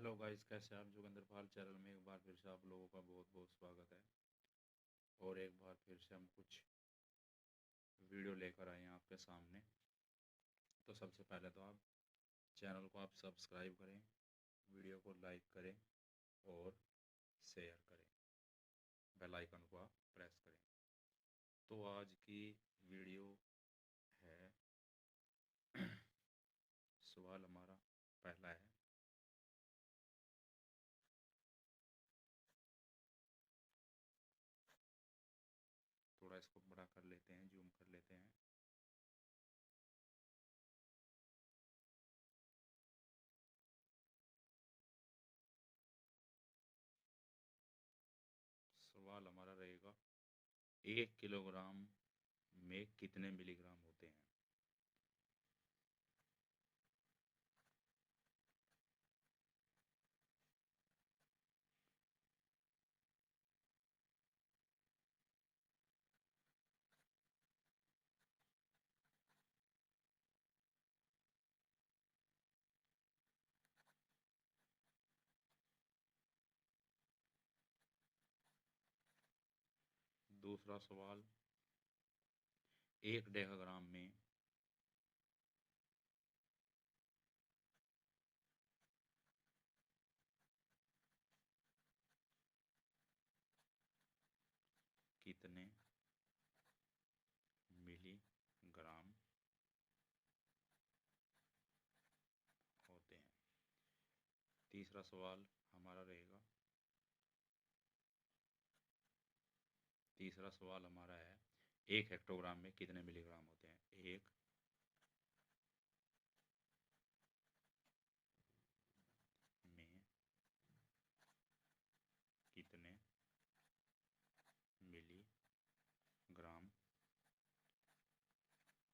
Hello guys, कैसे आप? जोगिंदर पाल channel में एक बार फिर से आप लोगों का बहुत बहुत स्वागत है। और एक बार फिर से हम कुछ वीडियो लेकर आए हैं आपके सामने। तो सबसे पहले तो आप चैनल को आप सब्सक्राइब करें, वीडियो को लाइक करें और शेयर करें, बेल आइकन को आप प्रेस करें। तो आज की वीडियो है सवाल हमारा पहला है, थोड़ा इसको बड़ा कर लेते हैं, जूम कर लेते हैं। सवाल हमारा रहेगा, 1 किलोग्राम में कितने मिलीग्राम होते हैं? दूसरा सवाल, 1 डेकाग्राम में कितने मिलीग्राम होते हैं? तीसरा सवाल हमारा रहेगा, तीसरा सवाल हमारा है, 1 हेक्टोग्राम में कितने मिलीग्राम होते हैं? 1 में कितने मिलीग्राम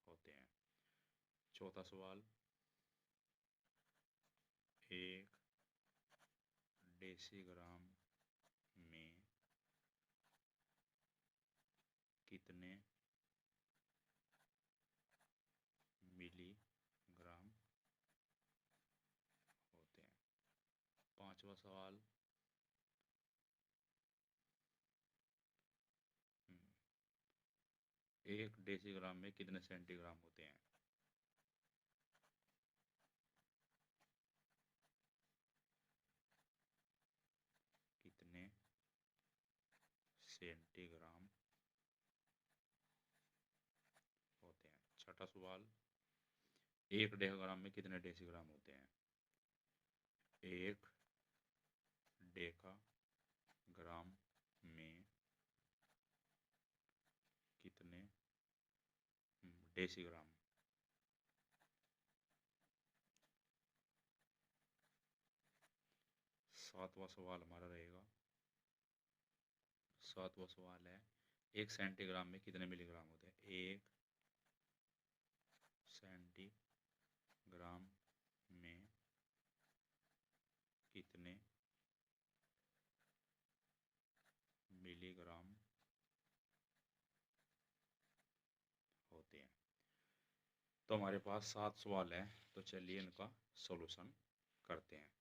होते हैं? चौथा सवाल, 1 डेसीग्राम में कितने मिलीग्राम होते हैं? पांचवा सवाल, 1 डेसीग्राम में कितने सेंटीग्राम होते हैं? कितने सेंटीग्राम होते हैं? छठा सवाल, 1 डेकाग्राम में कितने डेसीग्राम होते हैं? 1 डेकाग्राम में कितने डेसीग्राम? सातवां सवाल हमारा रहेगा, सातवां सवाल है, 1 सेंटीग्राम में कितने मिलीग्राम होते हैं? 1 सेंटीग्राम में कितने मिलीग्राम होते हैं? तो हमारे पास 7 सवाल हैं, तो चलिए इनका सॉल्यूशन करते हैं।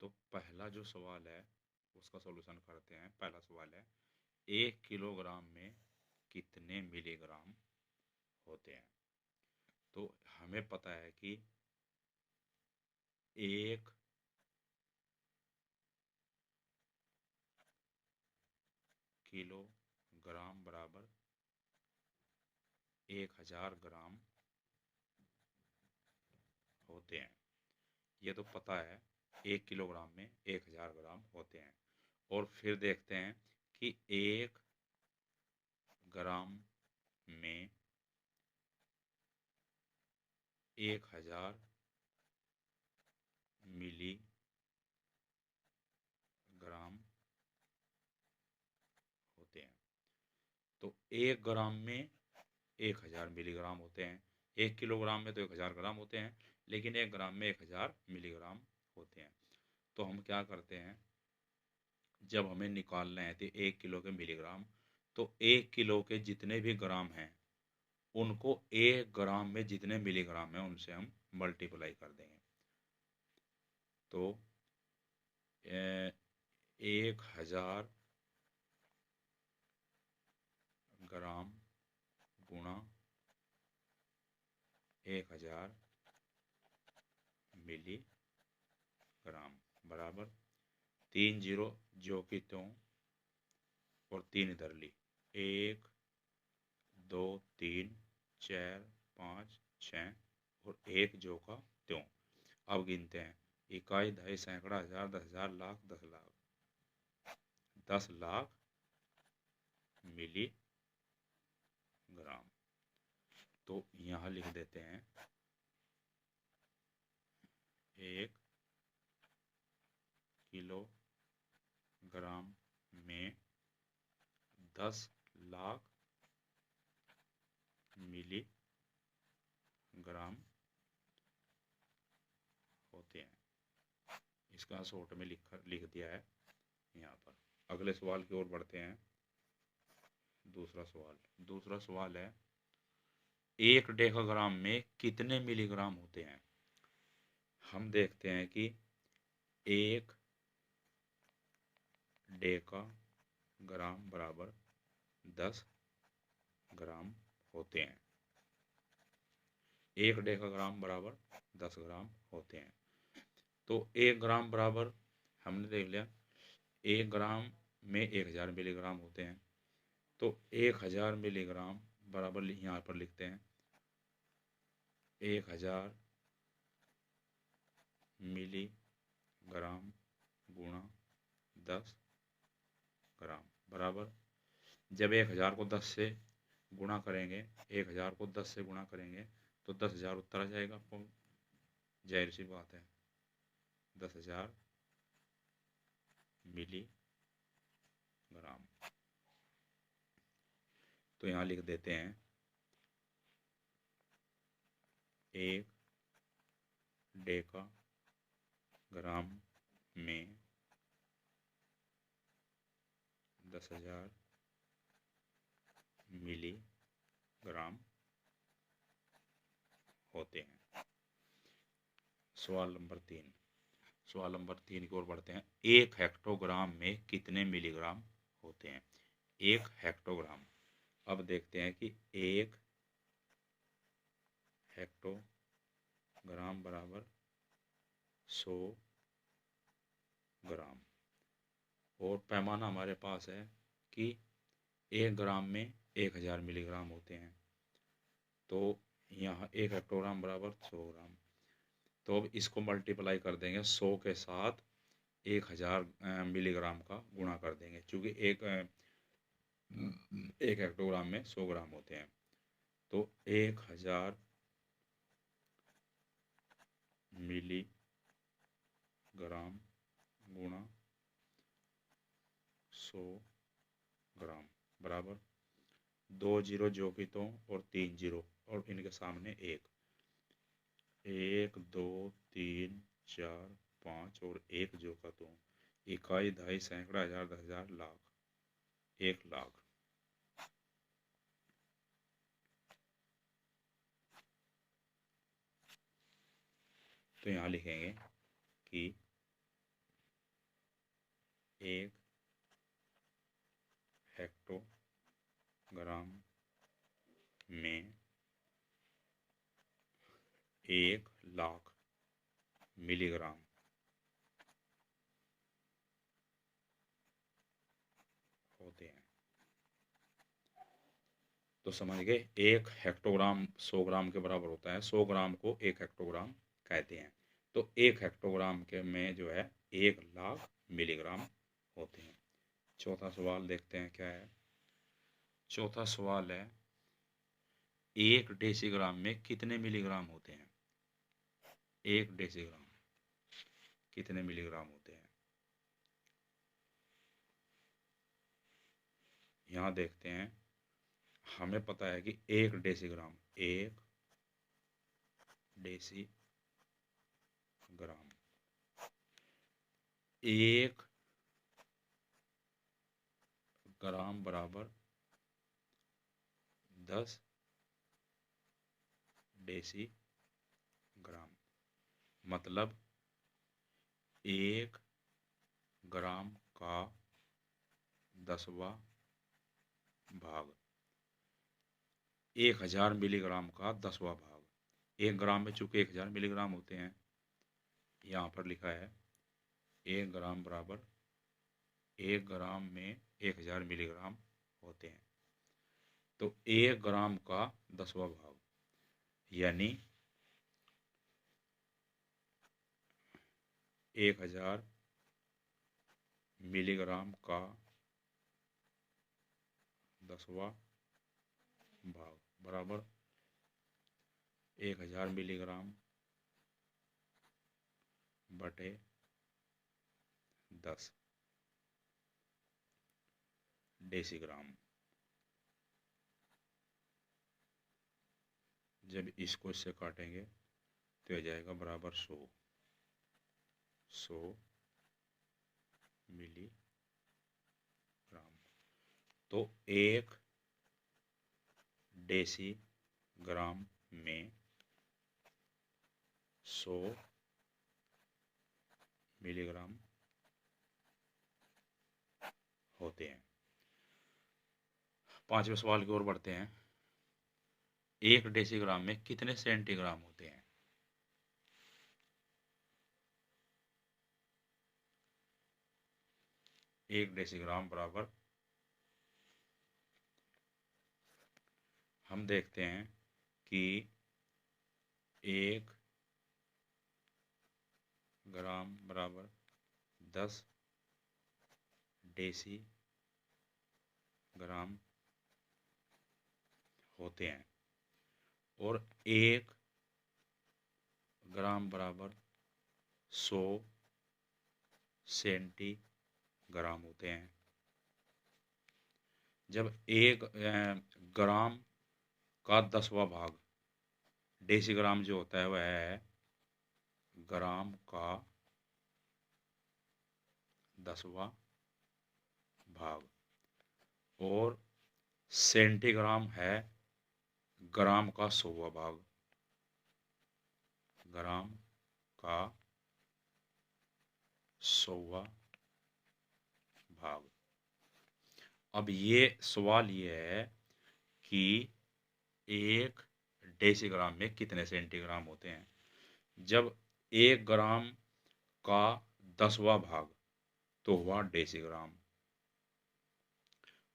तो पहला जो सवाल है उसका सॉल्यूशन करते हैं। पहला सवाल है, 1 किलोग्राम में कितने मिलीग्राम होते हैं? तो हमें पता है कि 1 किलोग्राम बराबर 1000 ग्राम होते हैं। ये तो पता है, 1 किलोग्राम में 1000 ग्राम होते हैं। और फिर देखते हैं कि 1 ग्राम में 1000 मिलीग्राम होते हैं। तो 1 ग्राम में 1000 मिलीग्राम होते हैं। 1 किलोग्राम में तो 1000 ग्राम होते हैं, लेकिन 1 ग्राम में 1000 मिलीग्राम होते हैं। तो हम क्या करते हैं, जब हमें निकालना है तो 1 किलो के मिलीग्राम, तो 1 किलो के जितने भी ग्राम हैं उनको 1 ग्राम में जितने मिलीग्राम हैं उनसे हम मल्टीप्लाई कर देंगे। तो 1000 ग्राम गुणा 1000 मिलीग्राम बराबर 3 जीरो जो की त्यों और 3 इधर ली 1 2 3 4 5 6 और 1 जो का त्यों। अब गिनते हैं इकाई दहाई सैकड़ा हजार 10,000 लाख 10 लाख 10 लाख मिलीग्राम। तो यहाँ लिख देते हैं 1 किलोग्राम में 10 लाख मिलीग्राम होते हैं। इसका शॉर्ट में लिख दिया है यहाँ पर। अगले सवाल की ओर बढ़ते हैं। दूसरा सवाल है 1 डेकाग्राम में कितने मिलीग्राम होते हैं। हम देखते हैं कि 1 डेकाग्राम बराबर 10 ग्राम होते हैं। 1 डेकाग्राम बराबर 10 ग्राम होते हैं। तो 1 ग्राम बराबर हमने देख लिया 1 ग्राम में 1000 मिलीग्राम होते हैं। तो 1000 मिलीग्राम बराबर यहाँ पर लिखते हैं 1000 मिलीग्राम गुणा 10 ग्राम बराबर जब 1000 को 10 से गुणा करेंगे 1000 को 10 से गुणा करेंगे तो 10,000 उत्तर आ जाएगा। जाहिर सी बात है 10,000 मिलीग्राम। तो यहाँ लिख देते हैं 1 डेकाग्राम में 10,000 मिलीग्राम होते हैं। सवाल नंबर 3 की ओर बढ़ते हैं। 1 हेक्टोग्राम में कितने मिलीग्राम होते हैं। 1 हेक्टोग्राम। अब देखते हैं कि 1 हेक्टोग्राम बराबर 100 ग्राम और पैमाना हमारे पास है कि 1 ग्राम में 1000 मिलीग्राम होते हैं। तो यहाँ 1 हेक्टोग्राम बराबर 100 ग्राम। तो अब इसको मल्टीप्लाई कर देंगे 100 के साथ 1000 मिलीग्राम का गुणा कर देंगे क्योंकि एक हेक्टोग्राम में 100 ग्राम होते हैं। तो 1000 मिलीग्राम गुणा 100 ग्राम बराबर 2 जीरो जो की तो और 3 जीरो और इनके सामने 1 2 3 4 5 और 1 जो का तो इकाई दहाई सैकड़ा हजार 10,000 लाख 1 लाख। तो यहाँ लिखेंगे कि 1 हेक्टोग्राम में 1 लाख मिलीग्राम होते हैं। तो समझ गए 1 हेक्टोग्राम 100 ग्राम के बराबर होता है। 100 ग्राम को 1 हेक्टोग्राम कहते हैं। तो 1 हेक्टोग्राम के में जो है 1 लाख मिलीग्राम होते हैं। चौथा सवाल देखते हैं क्या है। चौथा सवाल है 1 डेसीग्राम में कितने मिलीग्राम होते हैं। 1 डेसीग्राम कितने मिलीग्राम होते हैं। यहाँ देखते हैं हमें पता है कि 1 डेसीग्राम 1 डेसीग्राम 1 ग्राम बराबर 10 डेसीग्राम मतलब 1 ग्राम का 10वां भाग। 1000 मिलीग्राम का 10वां भाग। 1 ग्राम में चूंकि 1000 मिलीग्राम होते हैं, यहाँ पर लिखा है 1 ग्राम बराबर 1 ग्राम में 1000 मिलीग्राम होते हैं। तो 1 ग्राम का 10वां भाग यानी 1000 मिलीग्राम का 10वां भाग बराबर 1000 मिलीग्राम बटे 10 डेसीग्राम। जब इसको इससे काटेंगे तो आ जाएगा बराबर 100 मिलीग्राम। तो 1 डेसीग्राम में 100 मिलीग्राम होते हैं। 5वें सवाल की ओर बढ़ते हैं। 1 डेसीग्राम में कितने सेंटीग्राम होते हैं? एक डेसीग्राम बराबर, हम देखते हैं कि 1 ग्राम बराबर 10 डेसीग्राम होते हैं और 1 ग्राम बराबर 100 सेंटीग्राम होते हैं। जब 1 ग्राम का 10वां भाग, डेसीग्राम जो होता है वह है ग्राम का 10वां भाग और सेंटीग्राम है ग्राम का 100वां भाग। ग्राम का 100वां भाग। अब ये सवाल ये है कि 1 डेसीग्राम में कितने सेंटीग्राम होते हैं। जब 1 ग्राम का 10वां भाग तो हुआ डेसीग्राम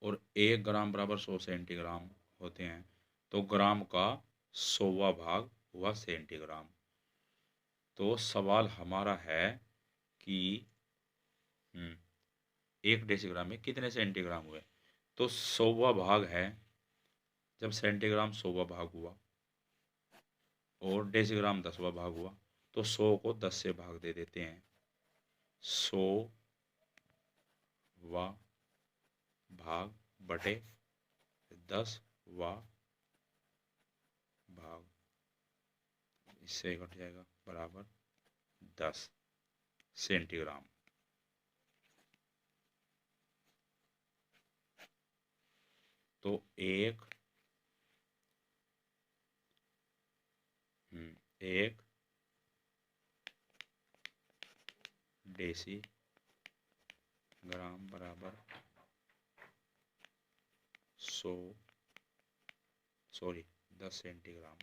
और 1 ग्राम बराबर 100 सेंटीग्राम होते हैं तो ग्राम का 100वां भाग हुआ सेंटीग्राम। तो सवाल हमारा है कि 1 डेसीग्राम में कितने सेंटीग्राम हुए, तो 100वां भाग है। जब सेंटीग्राम 100वां भाग हुआ और डेसीग्राम 10वां भाग हुआ तो 100 को 10 से भाग दे देते हैं। 100वां भाग बटे 10वां भाग, इससे घट जाएगा बराबर 10 सेंटीग्राम। तो एक डेसीग्राम बराबर 10 सेंटीग्राम।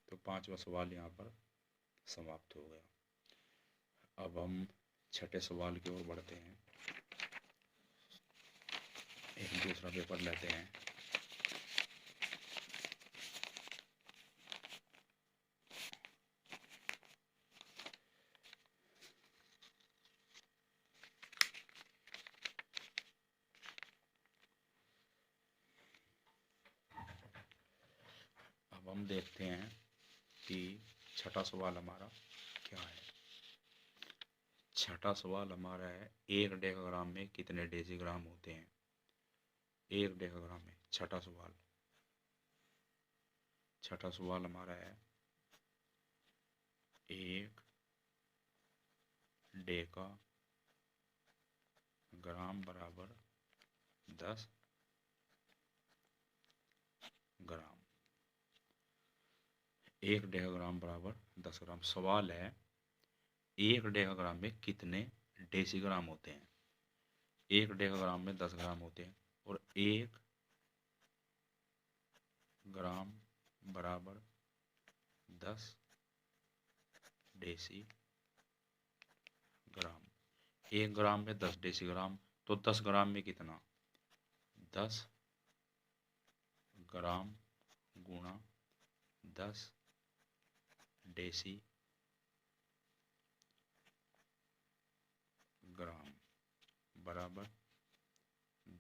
तो 5वां सवाल यहाँ पर समाप्त हो गया। अब हम 6ठे सवाल की ओर बढ़ते हैं। एक दूसरा पेपर लेते हैं। अब हम देखते हैं कि 6ठा सवाल हमारा क्या है। 6ठा सवाल हमारा है 1 डेकाग्राम में कितने डेसीग्राम होते हैं। 1 डेकाग्राम में 6ठा सवाल हमारा है 1 डेकाग्राम बराबर 10 ग्राम। एक डेसीग्राम बराबर 10 ग्राम। सवाल है एक डेसीग्राम में कितने डेसीग्राम होते हैं। एक डेसीग्राम में 10 ग्राम होते हैं और 1 ग्राम बराबर 10 डेसीग्राम। 1 ग्राम में 10 डेसीग्राम, तो 10 ग्राम में कितना, 10 ग्राम गुणा 10 डेसीग्राम बराबर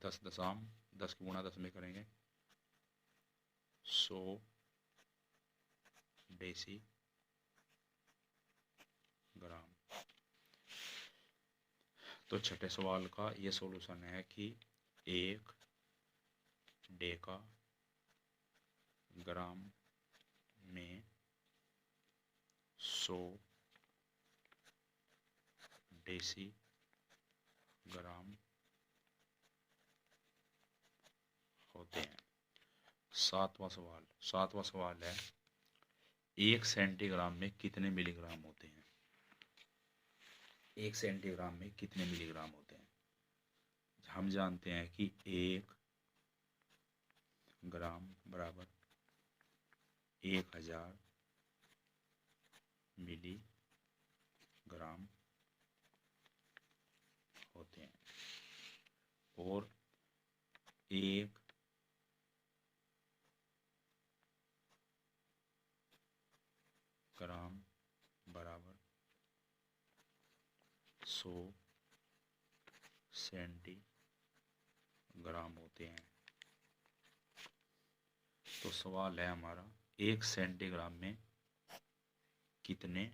10 दशम 10 की गुणा 10 में करेंगे 100 डेसीग्राम। तो छठे सवाल का ये सॉल्यूशन है कि 1 डेसीग्राम में 100 डेसीग्राम होते हैं। सातवां सवाल है 1 सेंटीग्राम में कितने मिलीग्राम होते हैं। 1 सेंटीग्राम में कितने मिलीग्राम होते हैं। हम जानते हैं कि 1 ग्राम बराबर 1000 मिलीग्राम होते हैं और 1 ग्राम बराबर 100 सेंटीग्राम होते हैं। तो सवाल है हमारा 1 सेंटीग्राम में कितने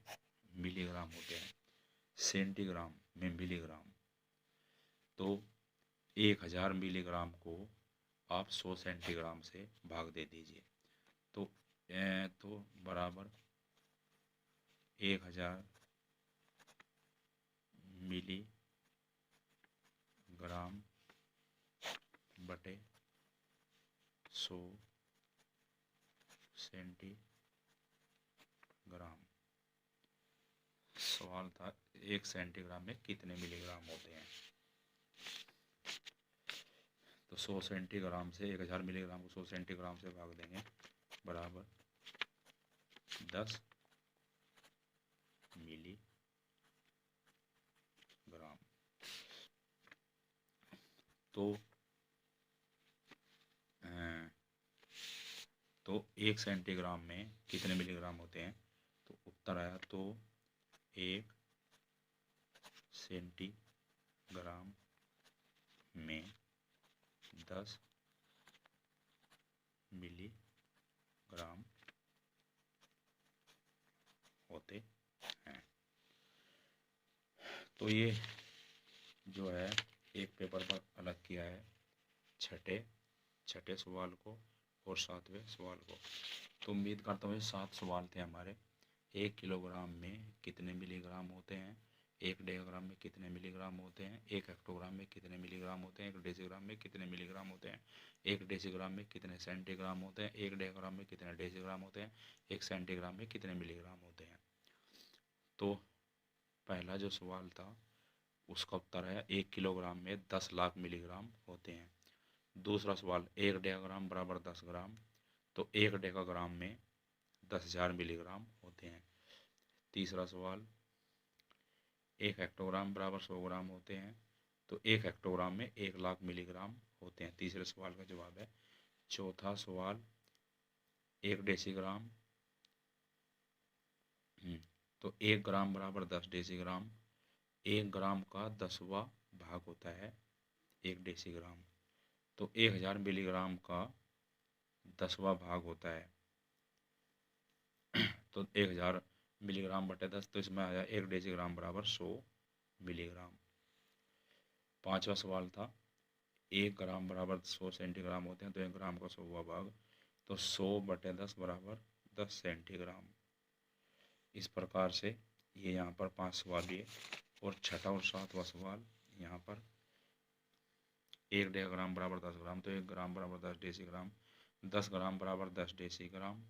मिलीग्राम होते हैं। सेंटीग्राम में मिलीग्राम, तो 1000 मिलीग्राम को आप 100 सेंटीग्राम से भाग दे दीजिए तो बराबर 1000 मिलीग्राम बटे 100 सेंटीग्राम। सवाल था 1 सेंटीग्राम में कितने मिलीग्राम होते हैं। तो 100 सेंटीग्राम से 1000 मिलीग्राम को 100 सेंटीग्राम से भाग देंगे बराबर 10 मिलीग्राम। तो 1 सेंटीग्राम में कितने मिलीग्राम होते हैं। तो उत्तर आया तो 1 सेंटीग्राम में 10 मिलीग्राम होते हैं। तो ये जो है एक पेपर पर अलग किया है छठे सवाल को और 7वें सवाल को। तो उम्मीद करता हूँ ये 7 सवाल थे हमारे। 1 किलोग्राम में कितने मिलीग्राम होते हैं, 1 डेसीग्राम में कितने मिलीग्राम होते हैं, 1 हेक्टोग्राम में कितने मिलीग्राम होते हैं, 1 डेसीग्राम में कितने मिलीग्राम होते हैं, 1 डेसीग्राम में कितने सेंटीग्राम होते हैं, 1 डेसीग्राम में कितने डेसीग्राम होते हैं, 1 सेंटीग्राम में कितने मिलीग्राम होते हैं। तो पहला जो सवाल था उसका उत्तर है 1 किलोग्राम में 10 लाख मिलीग्राम होते हैं। दूसरा सवाल 1 डेसीग्राम बराबर 10 ग्राम, तो 1 डेसीग्राम में 10,000 मिलीग्राम होते हैं। तीसरा सवाल 1 हेक्टोग्राम बराबर 100 ग्राम होते हैं, तो 1 हेक्टोग्राम में 1 लाख मिलीग्राम होते हैं। तीसरे सवाल का जवाब है। चौथा सवाल 1 डेसीग्राम, तो 1 ग्राम बराबर 10 डेसीग्राम। 1 ग्राम का 10वां भाग होता है 1 डेसीग्राम, तो 1000 मिलीग्राम का 10वां भाग होता है तो 1000 मिलीग्राम बटे 10, तो इसमें आया 1 डेसीग्राम बराबर 100 मिलीग्राम। पांचवा सवाल था 1 ग्राम बराबर 100 सेंटीग्राम होते हैं, तो 1 ग्राम का 100वां भाग, तो 100 बटे 10 बराबर 10 सेंटीग्राम। इस प्रकार से ये यहाँ पर 5 सवाल लिए और छठा और 7वां सवाल यहाँ पर 1 डेसीग्राम बराबर 10 ग्राम, तो 1 ग्राम बराबर 10 डेसीग्राम, 10 ग्राम बराबर 10 डेसीग्राम,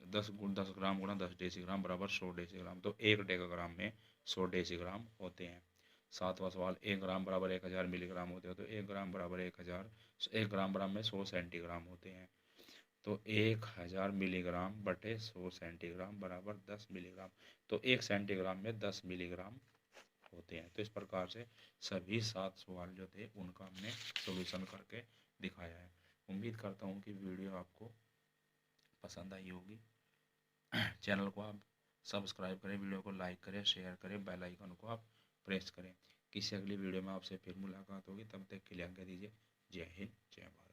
10 ग्राम गुणा 10 डेसीग्राम बराबर 100 डेसीग्राम। तो 1 डेकाग्राम में 100 डेसीग्राम होते हैं। 7वां सवाल, 1 ग्राम बराबर 1000 मिलीग्राम होते हैं। तो 1 ग्राम बराबर 1000, 1 ग्राम बराबर में 100 सेंटीग्राम होते हैं। तो 1000 मिलीग्राम बटे 100 सेंटीग्राम बराबर 10 मिलीग्राम। तो 1 सेंटीग्राम में 10 मिलीग्राम होते हैं। तो इस प्रकार से सभी 7 सवाल जो थे उनका हमने सॉल्यूशन करके दिखाया है। उम्मीद करता हूँ कि वीडियो आपको पसंद आई होगी। चैनल को आप सब्सक्राइब करें, वीडियो को लाइक करें, शेयर करें, बेल आइकन को आप प्रेस करें। किसी अगली वीडियो में आपसे फिर मुलाकात होगी, तब तक के लिए आज्ञा दीजिए। जय हिंद, जय भारत।